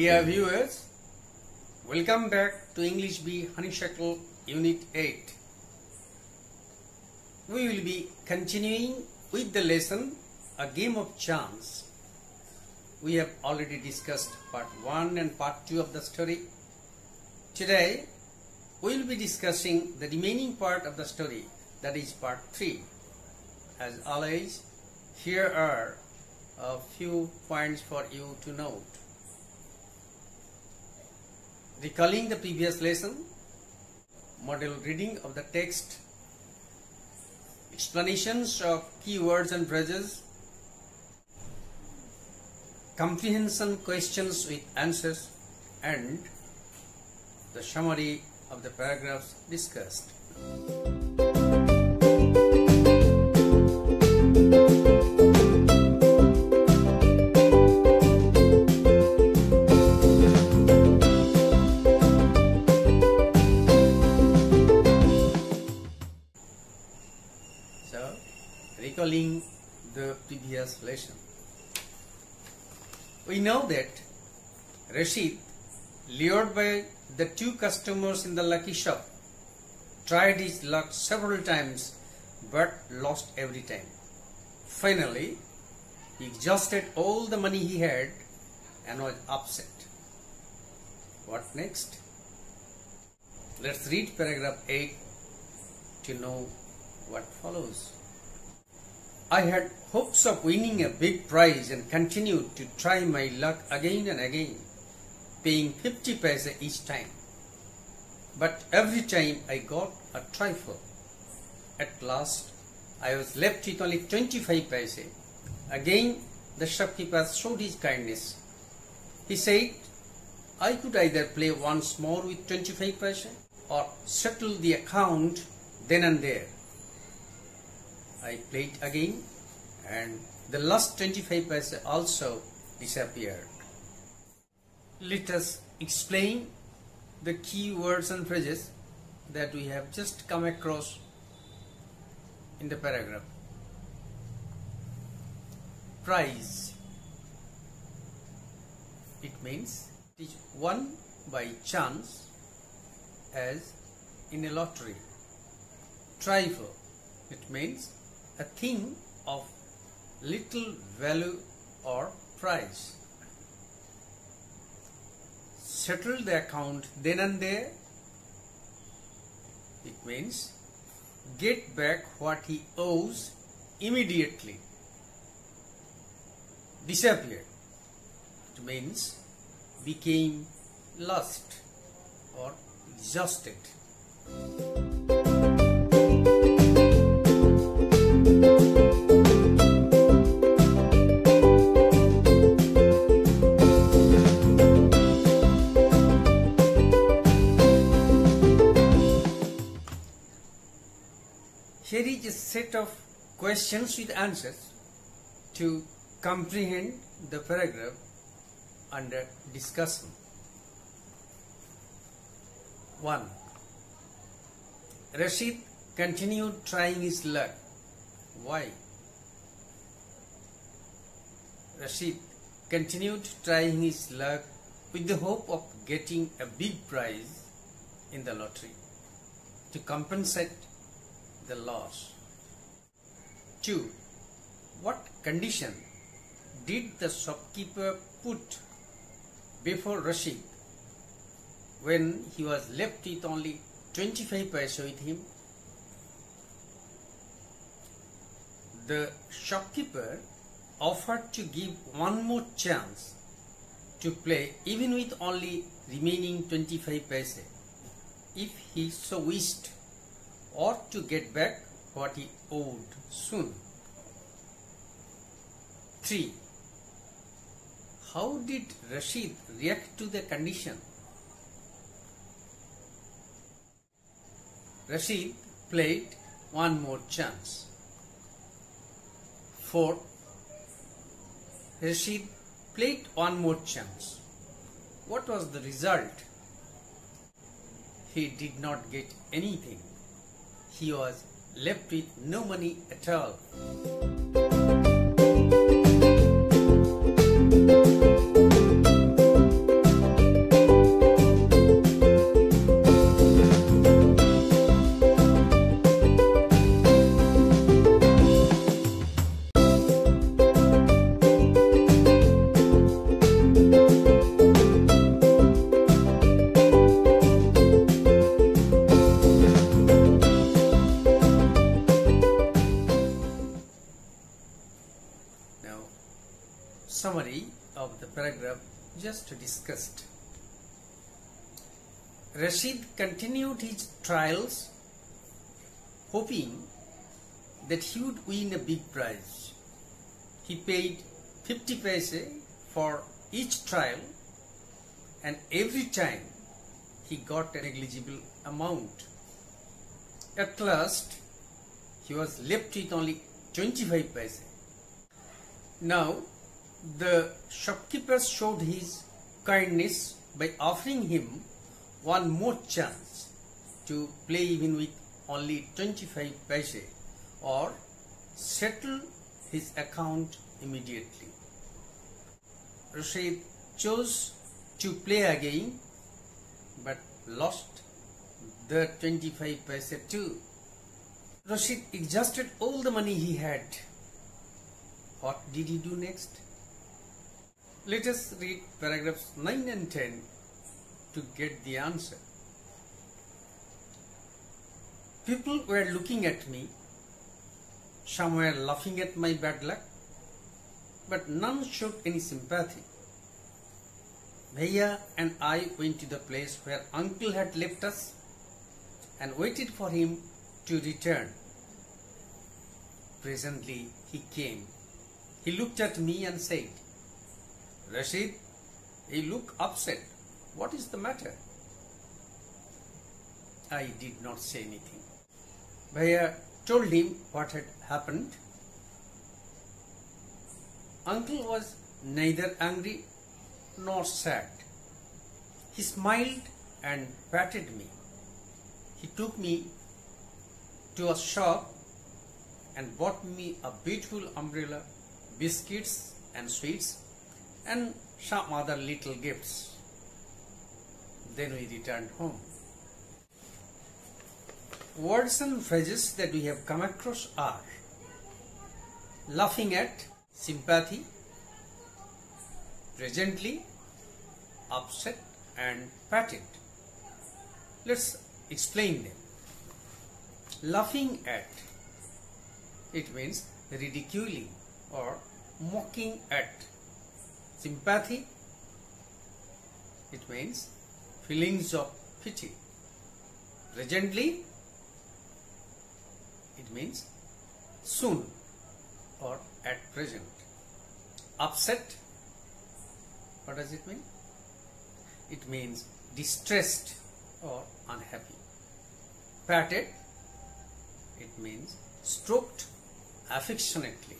Dear viewers, welcome back to English B Honeysuckle Unit 8. We will be continuing with the lesson A Game of Chance. We have already discussed part 1 and part 2 of the story. Today we will be discussing the remaining part of the story, that is part 3. As always, here are a few points for you to note. Recalling the previous lesson, model reading of the text, explanations of keywords and phrases, comprehension questions with answers, and the summary of the paragraphs discussed. Recalling the previous lesson, we know that Rashid, lured by the two customers in the lucky shop, tried his luck several times but lost every time. Finally, he exhausted all the money he had and was upset. What next? Let's read paragraph 8 to know what follows. I had hopes of winning a big prize and continued to try my luck again and again, paying 50 paise each time. But every time I got a trifle. At last, I was left with only 25 paise. Again, the shopkeeper showed his kindness. He said, I could either play once more with 25 paise or settle the account then and there. I played again and the last 25 paise also disappeared. Let us explain the key words and phrases that we have just come across in the paragraph. Prize. It means it is won by chance, as in a lottery. Trifle. It means a thing of little value or price. Settle the account then and there. It means get back what he owes immediately. Disappeared. It means became lost or exhausted. Here is a set of questions with answers to comprehend the paragraph under discussion. 1. Rashid continued trying his luck. Why? Rashid continued trying his luck with the hope of getting a big prize in the lottery to compensate the loss. 2. What condition did the shopkeeper put before Rashid when he was left with only 25 paise with him? The shopkeeper offered to give one more chance to play even with only remaining 25 paise if he so wished, or to get back what he owed soon. 3. How did Rashid react to the condition? Rashid played one more chance. 4. Rashid played one more chance. What was the result? He did not get anything. He was left with no money at all. summary of the paragraph just discussed. Rashid continued his trials, hoping that he would win a big prize. He paid 50 paise for each trial, and every time he got a negligible amount. At last, he was left with only 25 paise. Now, the shopkeeper showed his kindness by offering him one more chance to play even with only 25 paise or settle his account immediately. Rashid chose to play again but lost the 25 paise too. Rashid exhausted all the money he had. What did he do next? Let us read paragraphs 9 and 10 to get the answer. People were looking at me. Some were laughing at my bad luck, but none showed any sympathy. Bhaiya and I went to the place where uncle had left us and waited for him to return. Presently he came. He looked at me and said, "Rashid, you look upset. What is the matter?" I did not say anything. Bhaiya told him what had happened. Uncle was neither angry nor sad. He smiled and patted me. He took me to a shop and bought me a beautiful umbrella, biscuits and sweets, and some other little gifts. Then we returned home. Words and phrases that we have come across are laughing at, sympathy, presently, upset, and patted. Let's explain them. Laughing at, it means ridiculing or mocking at. Sympathy, it means feelings of pity. Presently, it means soon or at present. Upset, what does it mean? It means distressed or unhappy. Patted, it means stroked affectionately.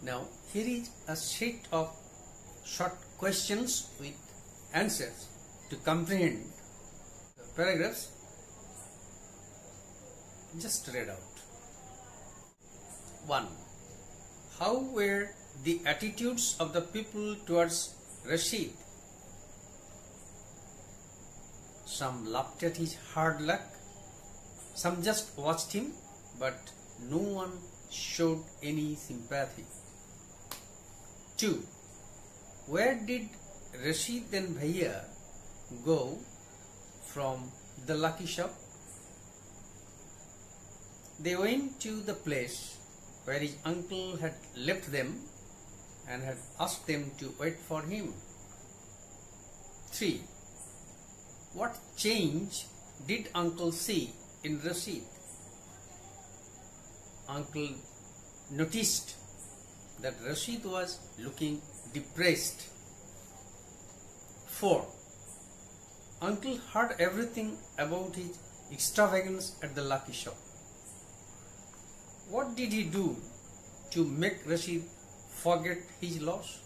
Now, here is a set of short questions with answers to comprehend the paragraphs just read out. 1. How were the attitudes of the people towards Rashid? Some laughed at his hard luck, some just watched him, but no one showed any sympathy. 2. Where did Rashid and Bhaiya go from the lucky shop? They went to the place where his uncle had left them and had asked them to wait for him. 3. What change did uncle see in Rashid? Uncle noticed that Rashid was looking depressed. 4. Uncle heard everything about his extravagance at the lucky shop. What did he do to make Rashid forget his loss?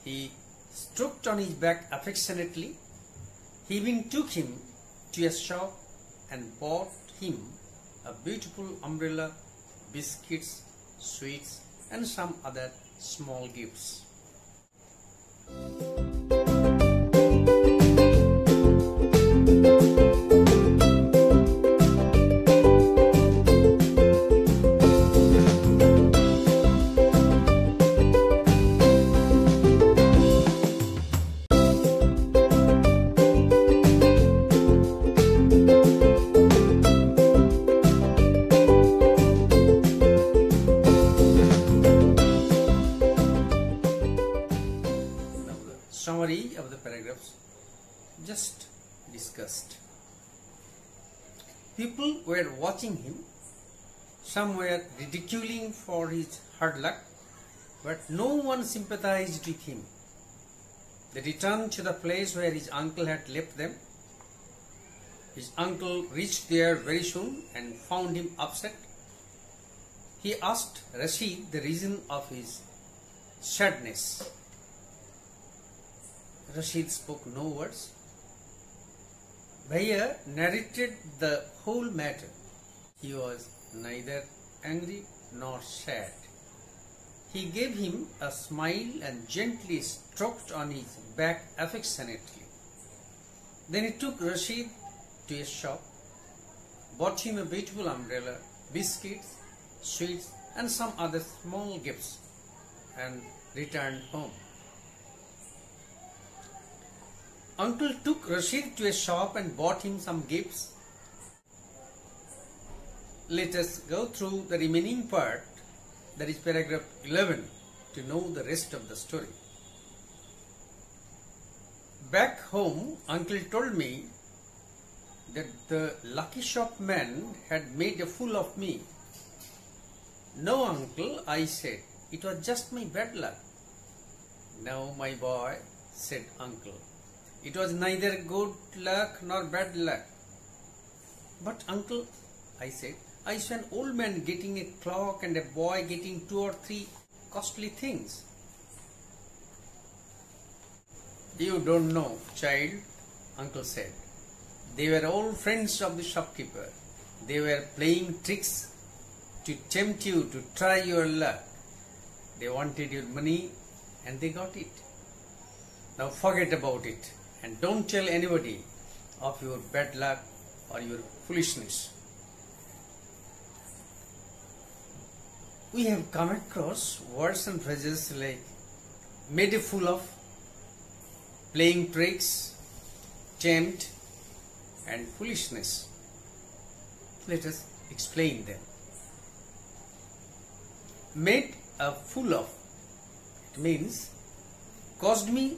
He stroked on his back affectionately. He even took him to a shop and bought him a beautiful umbrella, biscuits, sweets, and some other small gifts. People were watching him. Some were ridiculing for his hard luck, but no one sympathized with him. They returned to the place where his uncle had left them. His uncle reached there very soon and found him upset. He asked Rashid the reason of his sadness. Rashid spoke no words. Bhaiya narrated the whole matter. He was neither angry nor sad. He gave him a smile and gently stroked on his back affectionately. Then he took Rashid to a shop, bought him a beautiful umbrella, biscuits, sweets and some other small gifts, and returned home. Uncle took Rashid to a shop and bought him some gifts. Let us go through the remaining part, that is paragraph 11, to know the rest of the story. Back home, Uncle told me that the lucky shop man had made a fool of me. No, Uncle, I said, it was just my bad luck. No, my boy, said Uncle, it was neither good luck nor bad luck. But Uncle, I said, I saw an old man getting a clock and a boy getting 2 or 3 costly things. You don't know, child, Uncle said. They were all friends of the shopkeeper. They were playing tricks to tempt you to try your luck. They wanted your money and they got it. Now forget about it and don't tell anybody of your bad luck or your foolishness. We have come across words and phrases like made a fool of, playing tricks, tempt, and foolishness. Let us explain them. Made a fool of, it means caused me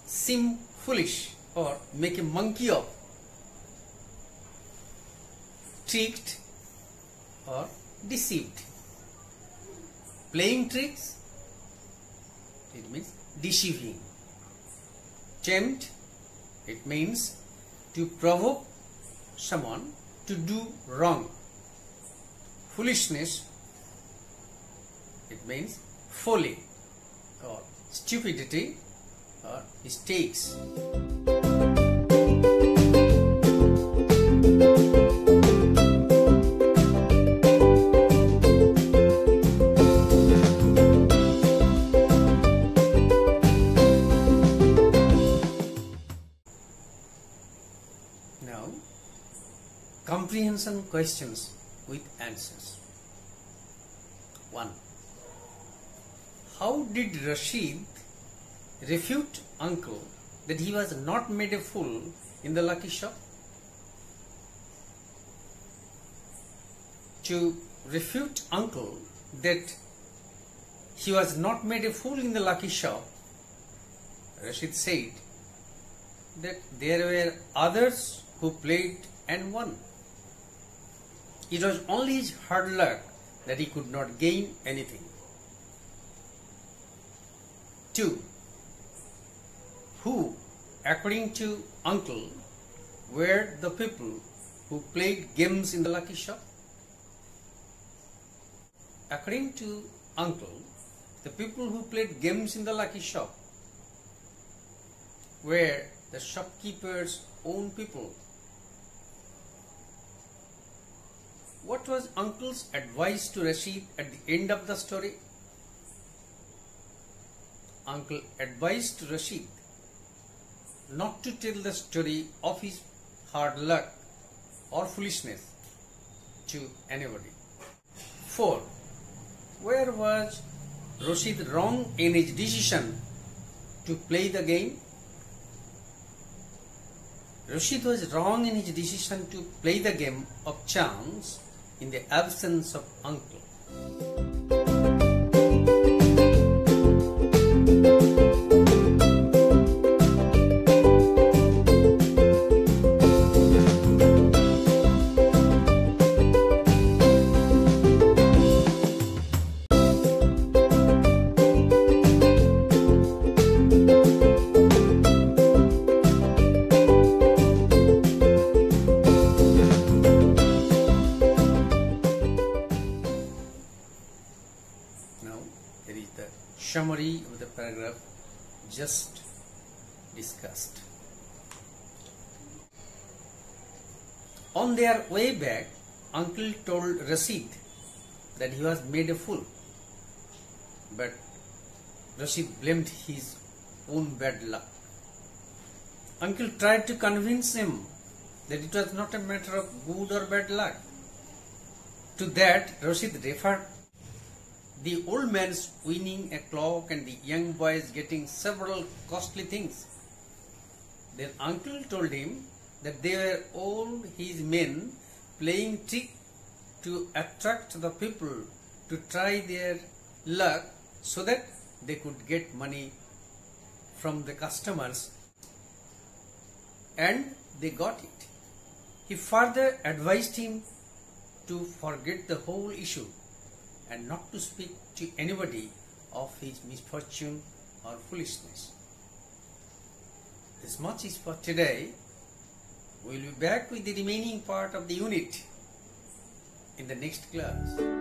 seem foolish or make a monkey of, tricked or deceived. Playing tricks, it means deceiving. Tempt, it means to provoke someone to do wrong. Foolishness, it means folly or stupidity or mistakes. Now, comprehension questions with answers. 1. How did Rashid refute uncle that he was not made a fool in the lucky shop? To refute uncle that he was not made a fool in the lucky shop, Rashid said that there were others who played and won. It was only his hard luck that he could not gain anything. 2. Who, according to uncle, were the people who played games in the lucky shop? According to uncle, the people who played games in the lucky shop were the shopkeeper's own people. What was uncle's advice to Rashid at the end of the story? Uncle advised Rashid not to tell the story of his hard luck or foolishness to anybody. 4. Where was Rashid wrong in his decision to play the game? Rashid was wrong in his decision to play the game of chance in the absence of uncle. summary of the paragraph just discussed. On their way back, Uncle told Rashid that he was made a fool. But Rashid blamed his own bad luck. Uncle tried to convince him that it was not a matter of good or bad luck. To that, Rashid referred the old man's winning a clock and the young boys getting several costly things. Then Uncle told him that they were all his men playing trick to attract the people to try their luck so that they could get money from the customers, and they got it. He further advised him to forget the whole issue and not to speak to anybody of his misfortune or foolishness. This much is for today. We will be back with the remaining part of the unit in the next class.